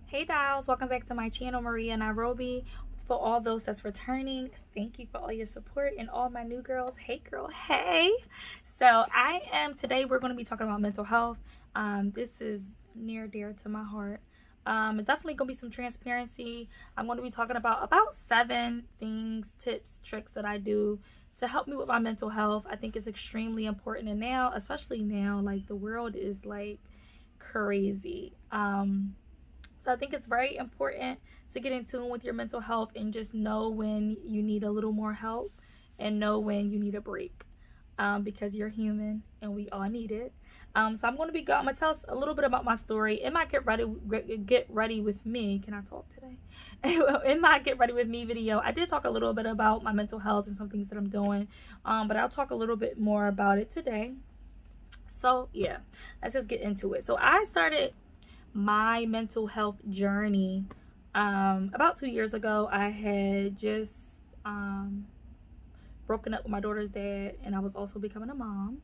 Hey dolls, welcome back to my channel, Maria Nairobi. For all those that's returning, thank you for all your support, and all my new girls, hey girl, hey. So today we're going to be talking about mental health. This is near dear to my heart. It's definitely going to be some transparency. I'm going to be talking about 7 things, tips, tricks that I do to help me with my mental health. I think it's extremely important, and now, especially now, like the world is like crazy. So I think it's very important to get in tune with your mental health and just know when you need a little more help and know when you need a break, because you're human and we all need it. So I'm going to tell us a little bit about my story. In my get ready with me, can I talk today? In my get ready with me video, I did talk a little bit about my mental health and some things that I'm doing, but I'll talk a little bit more about it today. So yeah, let's just get into it. So I started my mental health journey about 2 years ago. I had just broken up with my daughter's dad, and I was also becoming a mom,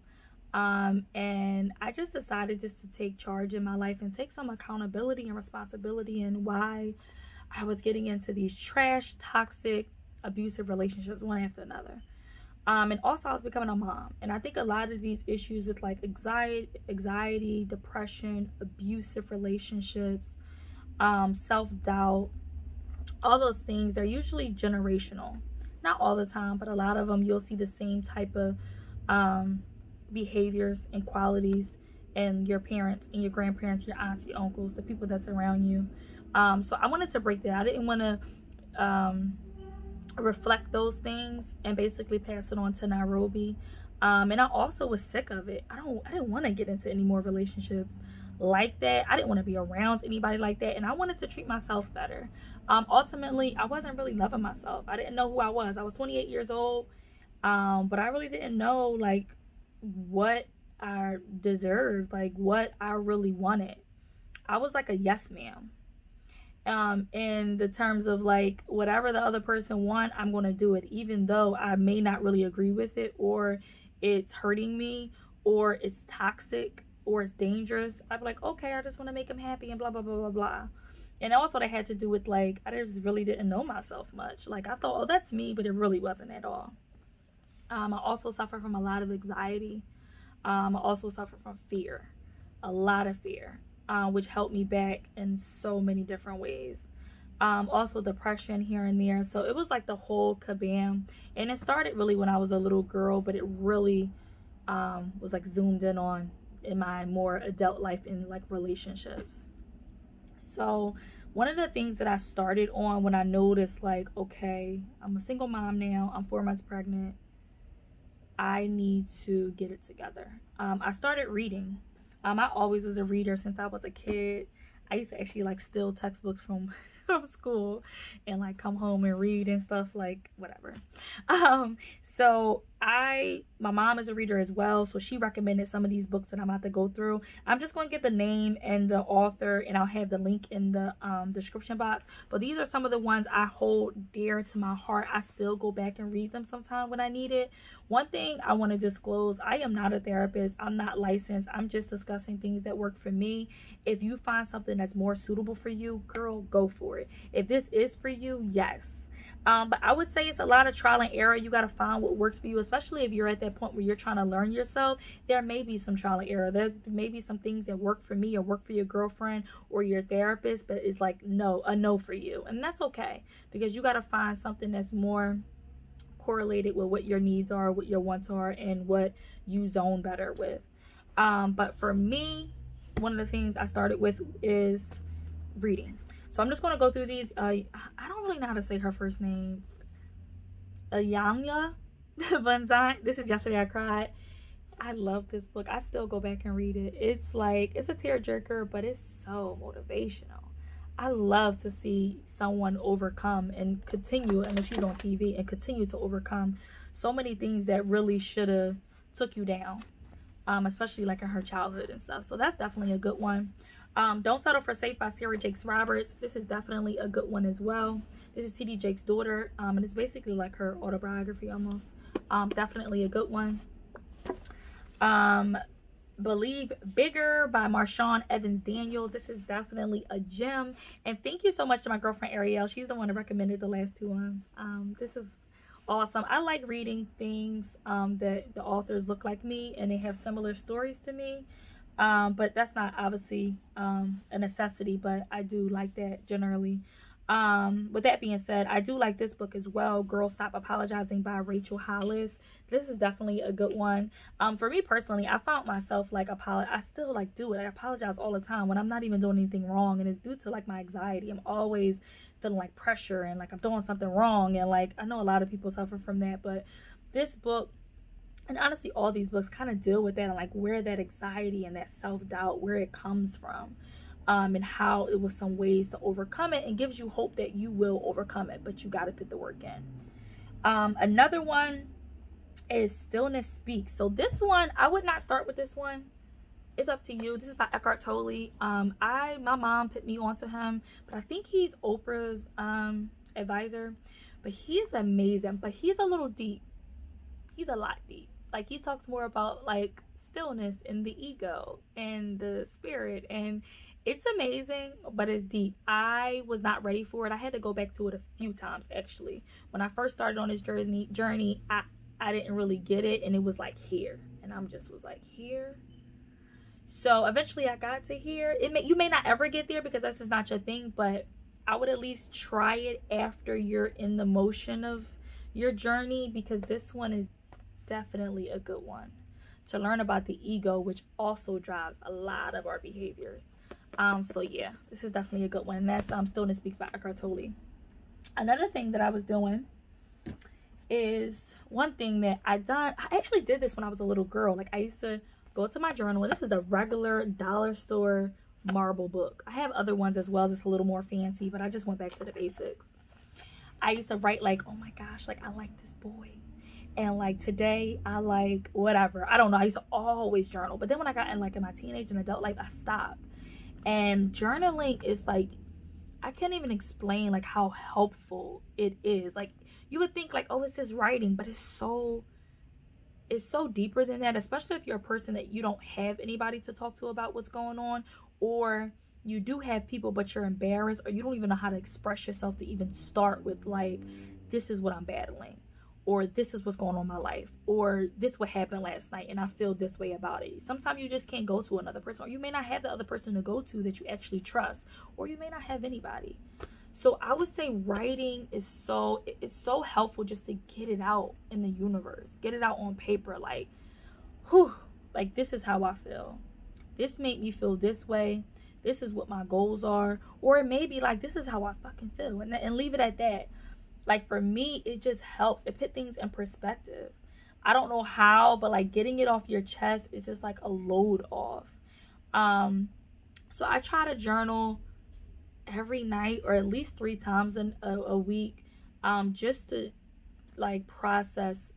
and I just decided just to take charge in my life and take some accountability and responsibility in why I was getting into these trash, toxic, abusive relationships one after another. And also I was becoming a mom, and I think a lot of these issues with like anxiety, depression, abusive relationships, self-doubt, all those things, they're usually generational. Not all the time, but a lot of them you'll see the same type of behaviors and qualities in your parents and your grandparents, your aunts, your uncles, the people that's around you. So I wanted to break that. I didn't want to reflect those things and basically pass it on to Nairobi. And I also was sick of it. I didn't want to get into any more relationships like that. I didn't want to be around anybody like that, and I wanted to treat myself better. Ultimately, I wasn't really loving myself. I didn't know who I was. I was 28 years old, but I really didn't know like what I deserved, like what I really wanted. I was like a yes ma'am. In the terms of like whatever the other person want, I'm going to do it, even though I may not really agree with it, or it's hurting me, or it's toxic, or it's dangerous. I'd be like, okay, I just want to make them happy and blah blah blah blah blah. And also that had to do with like I just really didn't know myself much. Like I thought, oh, that's me, but it really wasn't at all. I also suffer from a lot of anxiety. I also suffer from fear, a lot of fear. Which helped me back in so many different ways. Also depression here and there. So it was like the whole kabam. And it started really when I was a little girl, but it really was like zoomed in on in my more adult life in like relationships. So one of the things that I started on when I noticed like, okay, I'm a single mom now, I'm 4 months pregnant, I need to get it together. I started reading. I always was a reader since I was a kid. I used to actually like steal textbooks from school and like come home and read and stuff, like whatever. So my mom is a reader as well, so she recommended some of these books that I'm about to go through. I'm just going to get the name and the author, and I'll have the link in the description box. But these are some of the ones I hold dear to my heart. I still go back and read them sometime when I need it. One thing I want to disclose, I am not a therapist. I'm not licensed. I'm just discussing things that work for me. If you find something that's more suitable for you, girl, go for it. If this is for you, yes. But I would say it's a lot of trial and error. You got to find what works for you, especially if you're at that point where you're trying to learn yourself. There may be some trial and error. There may be some things that work for me or work for your girlfriend or your therapist, but it's like a no for you. And that's okay, because you got to find something that's more correlated with what your needs are, what your wants are, and what you zone better with. But for me, one of the things I started with is reading. So I'm just going to go through these. I don't really know how to say her first name. Ayanya Banzai. This is Yesterday I Cried. I love this book. I still go back and read it. It's like, it's a tearjerker, but it's so motivational. I love to see someone overcome and continue, and she's on TV, and continue to overcome so many things that really should have took you down, especially like in her childhood and stuff. So that's definitely a good one. Don't Settle for Safe by Sarah Jakes Roberts. This is definitely a good one as well. This is T.D. Jakes' daughter, and it's basically like her autobiography almost. Definitely a good one. Believe Bigger by Marshawn Evans Daniels. This is definitely a gem. And thank you so much to my girlfriend Ariel. She's the one that recommended the last two ones. This is awesome. I like reading things that the authors look like me and they have similar stories to me. But that's not obviously a necessity, but I do like that generally. With that being said, I do like this book as well, Girl Stop Apologizing by Rachel Hollis. This is definitely a good one. For me personally, I found myself like I still like do it. I apologize all the time when I'm not even doing anything wrong, and it's due to like my anxiety. I'm always feeling like pressure and like I'm doing something wrong, and like I know a lot of people suffer from that, but this book, and honestly all these books, kind of deal with that and like where that anxiety and that self-doubt, where it comes from. And how it was some ways to overcome it, and gives you hope that you will overcome it, but you got to put the work in. Another one is Stillness Speaks. So this one, I would not start with this one. It's up to you. This is by Eckhart Tolle. My mom put me onto him, but I think he's Oprah's advisor. But he's amazing, but he's a little deep. He's a lot deep. Like, he talks more about like stillness and the ego and the spirit, and it's amazing, but it's deep. I was not ready for it. I had to go back to it a few times, actually. When I first started on this journey, I didn't really get it, and it was like here. And I'm just was like, here? So eventually I got to here. You may not ever get there because this is not your thing, but I would at least try it after you're in the motion of your journey, because this one is definitely a good one to learn about the ego, which also drives a lot of our behaviors. So yeah, this is definitely a good one. And that's Stillness Speaks by Eckhart Tolle. Another thing that I was doing is one thing that I actually did this when I was a little girl. Like, I used to go to my journal, and this is a regular dollar store marble book. I have other ones as well that's a little more fancy, but I just went back to the basics. I used to write like, oh my gosh, like I like this boy, and like today I like whatever. I don't know. I used to always journal, but then when I got in my teenage and adult life, I stopped. And journaling is like, I can't even explain like how helpful it is. Like, you would think like, oh, it's just writing, but it's so deeper than that, especially if you're a person that you don't have anybody to talk to about what's going on, or you do have people but you're embarrassed, or you don't even know how to express yourself to even start with like, this is what I'm battling, or this is what's going on in my life, or this what happened last night and I feel this way about it. Sometimes you just can't go to another person, or you may not have the other person to go to that you actually trust, or you may not have anybody. So I would say writing is it's so helpful just to get it out in the universe, get it out on paper. Like, whew, like this is how I feel. This made me feel this way. This is what my goals are. Or it may be like, this is how I fucking feel, and leave it at that. Like, for me, it just helps. It put things in perspective. I don't know how, but like getting it off your chest is just like a load off. So I try to journal every night, or at least 3 times in a week, just to like process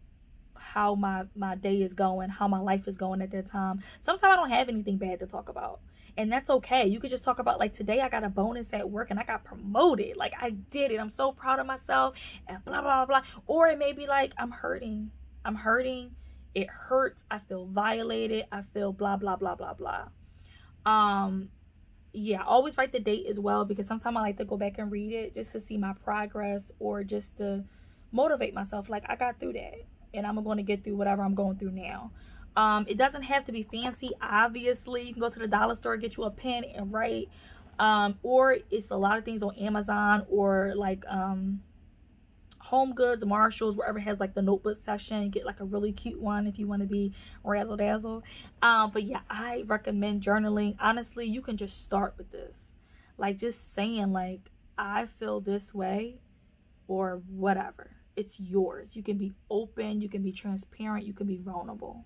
how my day is going, how my life is going at that time. Sometimes I don't have anything bad to talk about, and that's okay. You could just talk about like, today I got a bonus at work and I got promoted. Like, I did it. I'm so proud of myself, and blah, blah, blah. Or it may be like, I'm hurting. It hurts. I feel violated. I feel blah, blah, blah, blah, blah. Yeah, always write the date as well, because sometimes I like to go back and read it just to see my progress, or just to motivate myself. Like, I got through that, and I'm going to get through whatever I'm going through now. It doesn't have to be fancy. Obviously, you can go to the dollar store, get you a pen and write. Or it's a lot of things on Amazon, or like Home Goods, Marshalls, wherever has like the notebook section. Get like a really cute one if you want to be razzle dazzle. But yeah, I recommend journaling. Honestly, you can just start with this, like just saying like, I feel this way, or whatever. It's yours. You can be open, you can be transparent, you can be vulnerable.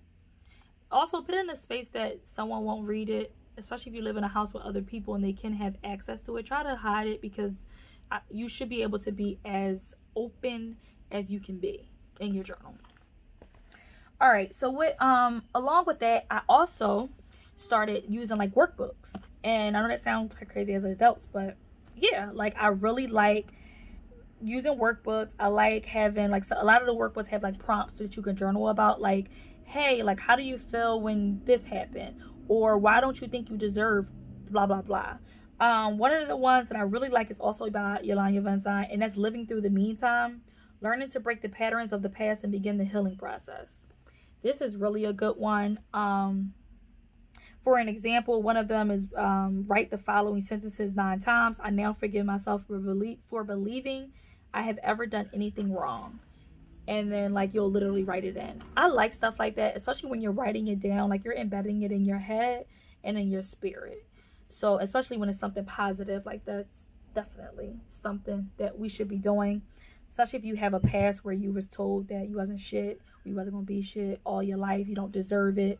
Also, put it in a space that someone won't read it, especially if you live in a house with other people and they can have access to it. Try to hide it, because you should be able to be as open as you can be in your journal. All right, so along with that, I also started using like workbooks. And I know that sounds crazy as adults, but yeah, like I really like using workbooks. I like having like, so a lot of the workbooks have like prompts that you can journal about. Like, hey, like, how do you feel when this happened? Or why don't you think you deserve blah, blah, blah. One of the ones that I really like is also by Yolanda Van Zant, and that's Living Through the Meantime, learning to break the patterns of the past and begin the healing process. This is really a good one. For an example, one of them is write the following sentences 9 times. I now forgive myself for believing I have ever done anything wrong. And then, like, you'll literally write it in. I like stuff like that, especially when you're writing it down. Like, you're embedding it in your head and in your spirit. So, especially when it's something positive, like, that's definitely something that we should be doing. Especially if you have a past where you was told that you wasn't shit, or you wasn't going to be shit all your life, you don't deserve it.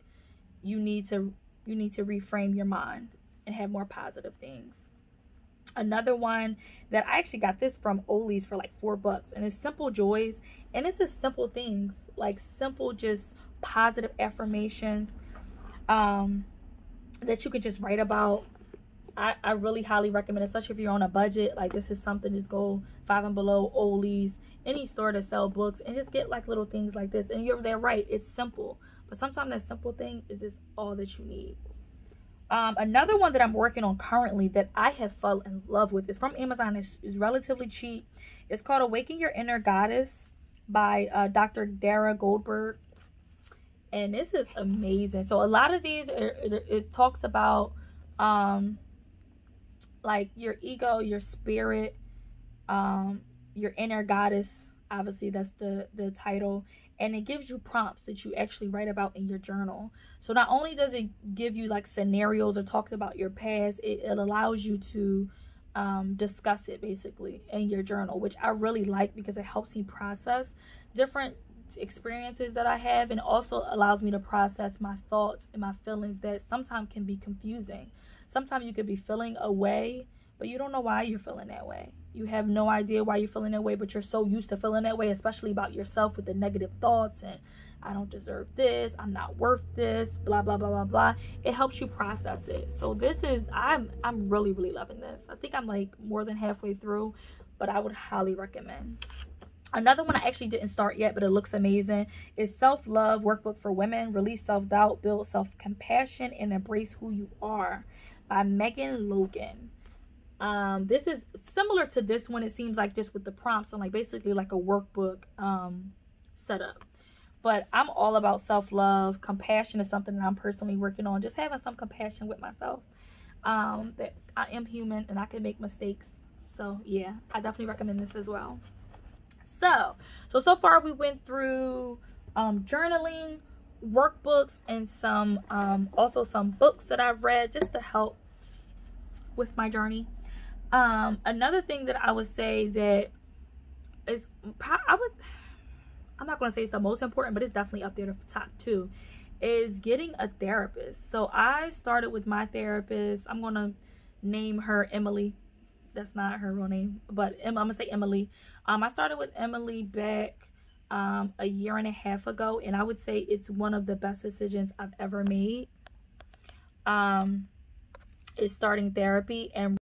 You need to reframe your mind and have more positive things. Another one that I actually got this from Ollie's for like $4, and it's Simple Joys, and it's just simple things, like simple, just positive affirmations that you can just write about. I really highly recommend, especially if you're on a budget. Like, this is something, just go Five and Below, Ollie's, any store that sell books, and just get like little things like this. And they're right, it's simple, but sometimes that simple thing is just all that you need. Another one that I'm working on currently that I have fell in love with is from Amazon. It's relatively cheap. It's called Awaken Your Inner Goddess by Dr. Dara Goldberg. And this is amazing. So a lot of these, it talks about like your ego, your spirit, your inner goddess. Obviously, that's the title. And it gives you prompts that you actually write about in your journal. So not only does it give you like scenarios or talks about your past, it allows you to discuss it basically in your journal, which I really like because it helps me process different experiences that I have, and also allows me to process my thoughts and my feelings that sometimes can be confusing. Sometimes you could be feeling a way, but you don't know why you're feeling that way. You have no idea why you're feeling that way, but you're so used to feeling that way, especially about yourself, with the negative thoughts and I don't deserve this, I'm not worth this, blah, blah, blah, blah, blah. It helps you process it. So this is, I'm really, really loving this. I think I'm like more than halfway through, but I would highly recommend. Another one I actually didn't start yet, but it looks amazing, is Self-Love Workbook for Women, Release Self-Doubt, Build Self-Compassion, and Embrace Who You Are by Megan Logan. This is similar to this one. It seems like just with the prompts and like basically like a workbook setup. But I'm all about self-love. Compassion is something that I'm personally working on. Just having some compassion with myself. That I am human and I can make mistakes. So yeah, I definitely recommend this as well. So far we went through journaling, workbooks, and some also some books that I've read just to help with my journey. Another thing that I would say that is, I'm not going to say it's the most important, but it's definitely up there to top 2, is getting a therapist. So I started with my therapist. I'm going to name her Emily. That's not her real name, but I'm going to say Emily. I started with Emily back a 1.5 years ago, and I would say it's one of the best decisions I've ever made. Is starting therapy and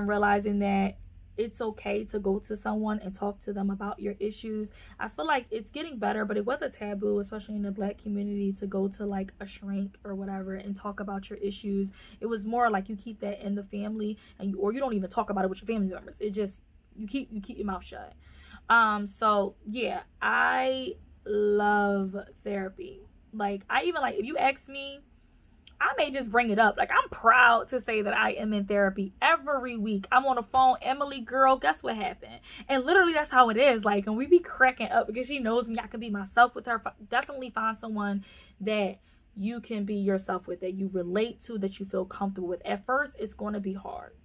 realizing that it's okay to go to someone and talk to them about your issues. I feel like it's getting better, but it was a taboo, especially in the Black community, to go to like a shrink or whatever and talk about your issues. It was more like you keep that in the family, and or you don't even talk about it with your family members. It just, you keep your mouth shut. So yeah, I love therapy. Like, I even, like, if you ask me, I may just bring it up. Like, I'm proud to say that I am in therapy every week. I'm on the phone, Emily, girl, guess what happened? And literally that's how it is. Like, and we be cracking up because she knows me. I can be myself with her. Definitely find someone that you can be yourself with, that you relate to, that you feel comfortable with. At first, it's going to be hard.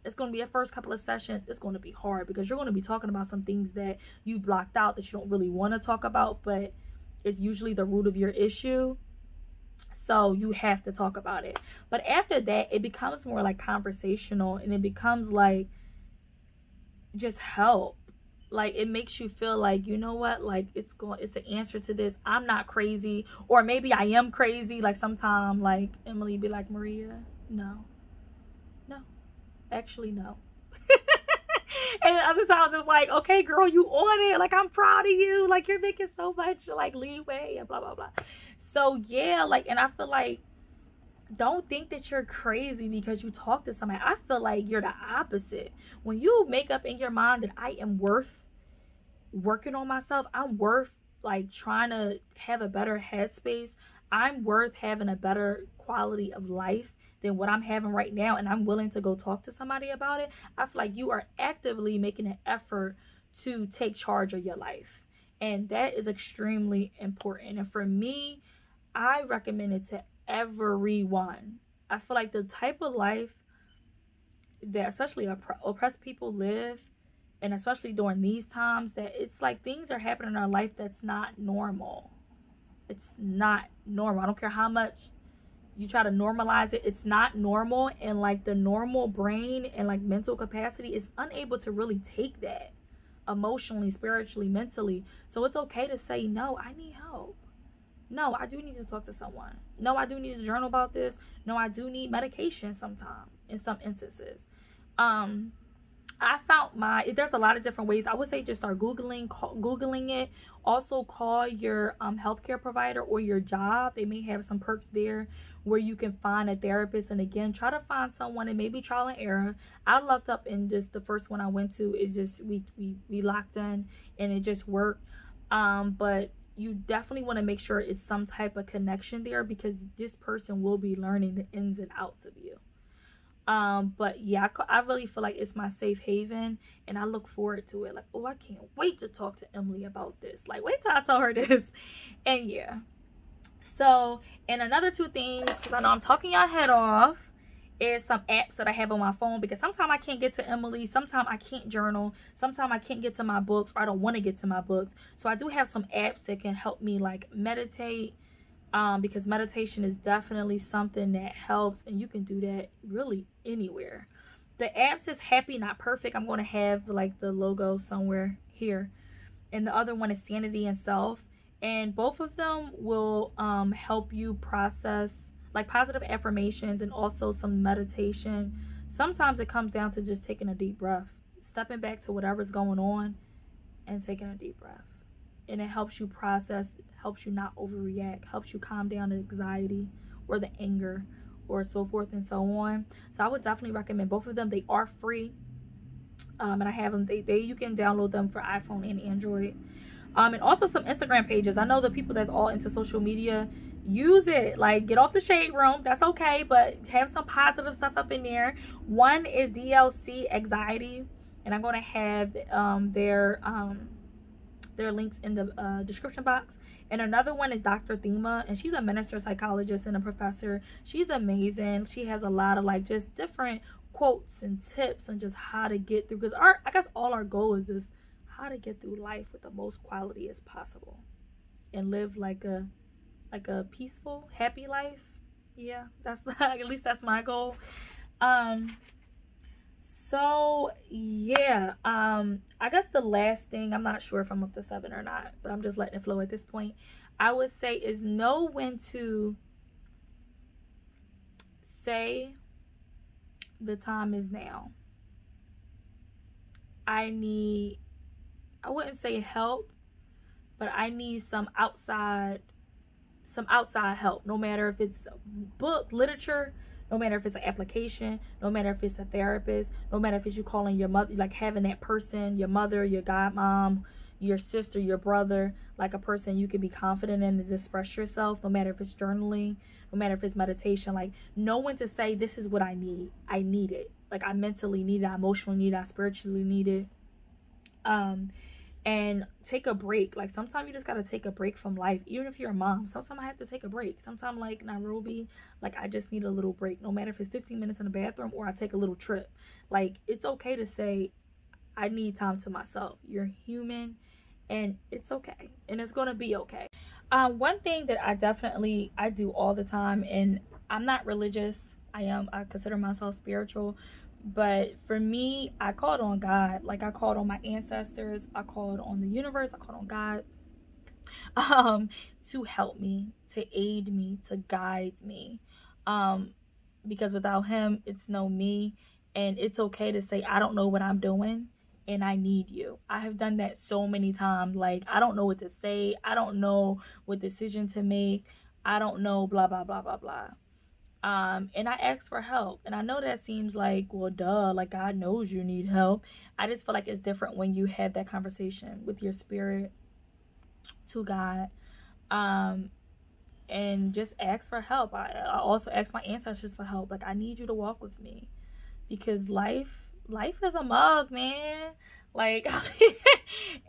It's going to be, the first couple of sessions, it's going to be hard because you're going to be talking about some things that you blocked out that you don't really want to talk about, but it's usually the root of your issue. So you have to talk about it. But after that, it becomes more like conversational, and it becomes like just help. Like, it makes you feel like, you know what, like it's an answer to this. I'm not crazy, or maybe I am crazy. Like, sometimes like Emily be like, Maria, no, actually no. And other times it's like, okay, girl, you on it. Like, I'm proud of you. Like, you're making so much, like, leeway and blah, blah, blah. So, yeah, like, and I feel like, don't think that you're crazy because you talk to somebody. I feel like you're the opposite. When you make up in your mind that I am worth working on myself, I'm worth, like, trying to have a better headspace, I'm worth having a better quality of life than what I'm having right now, and I'm willing to go talk to somebody about it, I feel like you are actively making an effort to take charge of your life. And that is extremely important. And for me, I recommend it to everyone. I feel like the type of life that especially oppressed people live, and especially during these times, that it's like things are happening in our life that's not normal. It's not normal. I don't care how much you try to normalize it, it's not normal. And like the normal brain and like mental capacity is unable to really take that emotionally, spiritually, mentally. So it's okay to say, no, I need help. No, I do need to talk to someone. No, I do need to journal about this. No, I do need medication sometime in some instances. I found there's a lot of different ways. I would say just start Googling it. Also call your healthcare provider or your job. They may have some perks there where you can find a therapist. And again, try to find someone, and maybe trial and error. I looked up, and just the first one I went to is just, we locked in and it just worked. But you definitely want to make sure it's some type of connection there, because this person will be learning the ins and outs of you. But yeah, I really feel like it's my safe haven, and I look forward to it. Like, oh, I can't wait to talk to Emily about this. Like, wait till I tell her this. And yeah. So, and another two things, because I know I'm talking y'all head off, is some apps that I have on my phone, because sometimes I can't get to Emily, sometimes I can't journal, sometimes I can't get to my books, or I don't want to get to my books. So I do have some apps that can help me like meditate, because meditation is definitely something that helps, and you can do that really anywhere. The app says Happy Not Perfect. I'm going to have like the logo somewhere here. And the other one is Sanity and Self. And both of them will help you process like positive affirmations and also some meditation. Sometimes it comes down to just taking a deep breath, stepping back to whatever's going on and taking a deep breath. And it helps you process, helps you not overreact, helps you calm down the anxiety or the anger or so forth and so on. So I would definitely recommend both of them. They are free. And I have them, you can download them for iPhone and Android. And also some Instagram pages. I know the people that's all into social media, use it. Like, get off the shade room, that's okay, but have some positive stuff up in there. One is DLC Anxiety, and I'm going to have their links in the description box. And another one is Dr. Thema, and she's a minister psychologist and a professor. She's amazing. She has a lot of like just different quotes and tips and just how to get through, because I guess all our goal is just how to get through life with the most quality as possible and live like a peaceful, happy life. Yeah, that's at least that's my goal. So yeah, I guess the last thing, I'm not sure if I'm up to 7 or not, but I'm just letting it flow at this point, I would say is know when to say the time is now. I wouldn't say help, but I need some outside help, no matter if it's book, literature, no matter if it's an application, no matter if it's a therapist, no matter if it's you calling your mother, like having that person, your mother, your godmom, your sister, your brother, like a person you can be confident in to express yourself, no matter if it's journaling, no matter if it's meditation. Like, know when to say, this is what I need. I need it. Like, I mentally need it, I emotionally need it, I spiritually need it. And take a break. Like, sometimes you just gotta take a break from life. Even if you're a mom, sometimes I have to take a break. Sometimes, like Nairobi, like I just need a little break, no matter if it's 15 minutes in the bathroom or I take a little trip. Like, it's okay to say, I need time to myself. You're human, and it's okay, and it's gonna be okay. One thing that I do all the time, and I'm not religious, I consider myself spiritual, but for me, I called on God. Like, I called on my ancestors, I called on the universe, I called on God, to help me, to aid me, to guide me, because without him, it's no me. And it's okay to say, I don't know what I'm doing, and I need you. I have done that so many times. Like, I don't know what to say. I don't know what decision to make. I don't know, blah, blah, blah, blah, blah. And I ask for help. And I know that seems like, well, duh, like God knows you need help. I just feel like it's different when you have that conversation with your spirit to God. And just ask for help. I also ask my ancestors for help. Like, I need you to walk with me, because life is a mug, man. Like,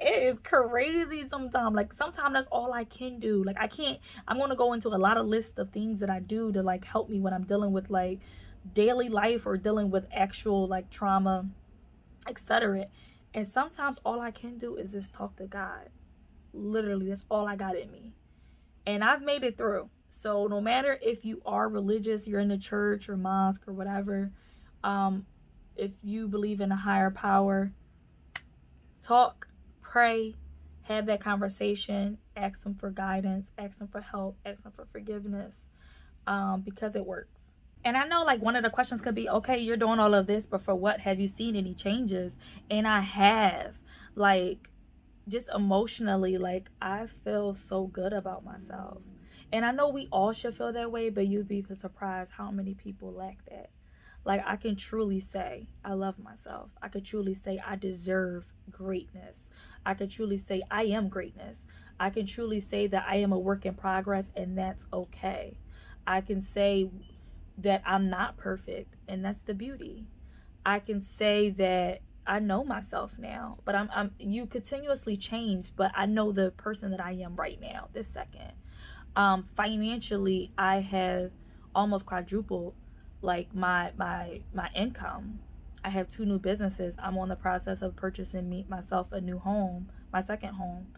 it is crazy sometimes. Like, sometimes that's all I can do. Like, I'm going to go into a lot of lists of things that I do to, like, help me when I'm dealing with, like, daily life or dealing with actual, like, trauma, etc. And sometimes all I can do is just talk to God. Literally, that's all I got in me. And I've made it through. So no matter if you are religious, you're in the church or mosque or whatever, if you believe in a higher power, talk, pray, have that conversation, ask them for guidance, ask them for help, ask them for forgiveness, because it works. And I know, like, one of the questions could be, okay, you're doing all of this, but for what? Have you seen any changes? And I have. Like, just emotionally, like, I feel so good about myself. And I know we all should feel that way, but you'd be surprised how many people lack that. Like, I can truly say I love myself. I could truly say I deserve greatness. I could truly say I am greatness. I can truly say that I am a work in progress, and that's okay. I can say that I'm not perfect, and that's the beauty. I can say that I know myself now, but you continuously change, but I know the person that I am right now, this second. Financially, I have almost quadrupled, like, my income. I have 2 new businesses. I'm on the process of purchasing myself a new home, my second home.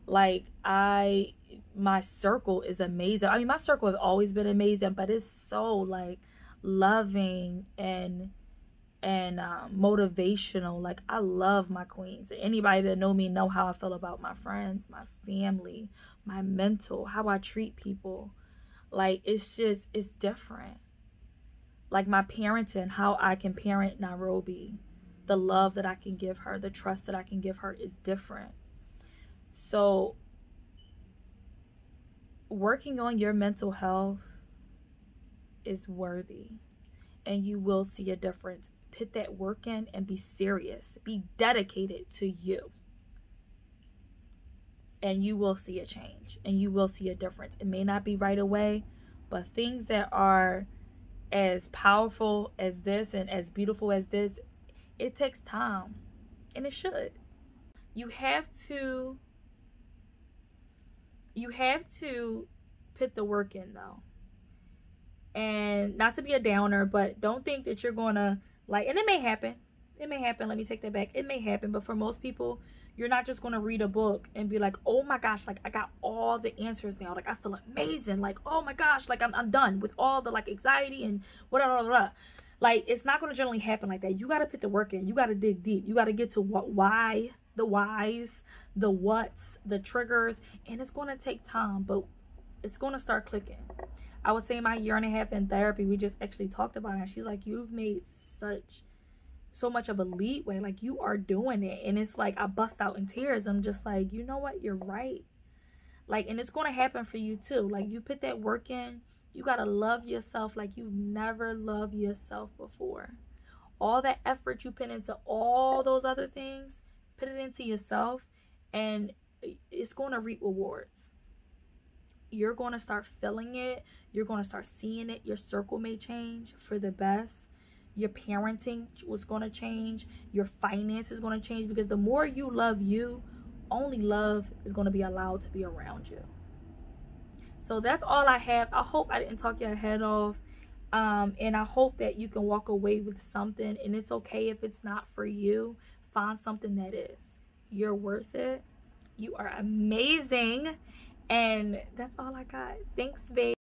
Like, my circle is amazing. I mean, my circle has always been amazing, but it's so, like, loving and motivational. Like, I love my queens. Anybody that know me know how I feel about my friends, my family, my mental, how I treat people. Like, it's different. Like, my parenting, how I can parent Nairobi, the love that I can give her, the trust that I can give her is different. So working on your mental health is worthy, and you will see a difference. Put that work in and be serious. Be dedicated to you. And you will see a change, and you will see a difference. It may not be right away, but things that are as powerful as this and as beautiful as this, it takes time, and it should. You have to put the work in, though. And not to be a downer, but don't think that you're gonna, like, and it may happen. It may happen. Let me take that back. It may happen. But for most people, you're not just going to read a book and be like, oh my gosh, like, I got all the answers now. Like, I feel amazing. Like, oh my gosh, like, I'm done with all the, like, anxiety and whatever. Like, it's not going to generally happen like that. You got to put the work in. You got to dig deep. You got to get to why, the whys, the what's, the triggers. And it's going to take time, but it's going to start clicking. I was saying my 1.5 years in therapy, we just actually talked about it. She's like, you've made so much of a leeway. Like, you are doing it. And it's like, I bust out in tears. I'm just like, you know what? You're right. Like, and it's going to happen for you too. Like, you put that work in. You got to love yourself like you've never loved yourself before. All that effort you put into all those other things, put it into yourself, and it's going to reap rewards. You're going to start feeling it. You're going to start seeing it. Your circle may change for the best. Your parenting was going to change. Your finance is going to change, because the more you love you, only love is going to be allowed to be around you. So that's all I have. I hope I didn't talk your head off. And I hope that you can walk away with something. And it's okay if it's not for you. Find something that is. You're worth it. You are amazing. And that's all I got. Thanks, babe.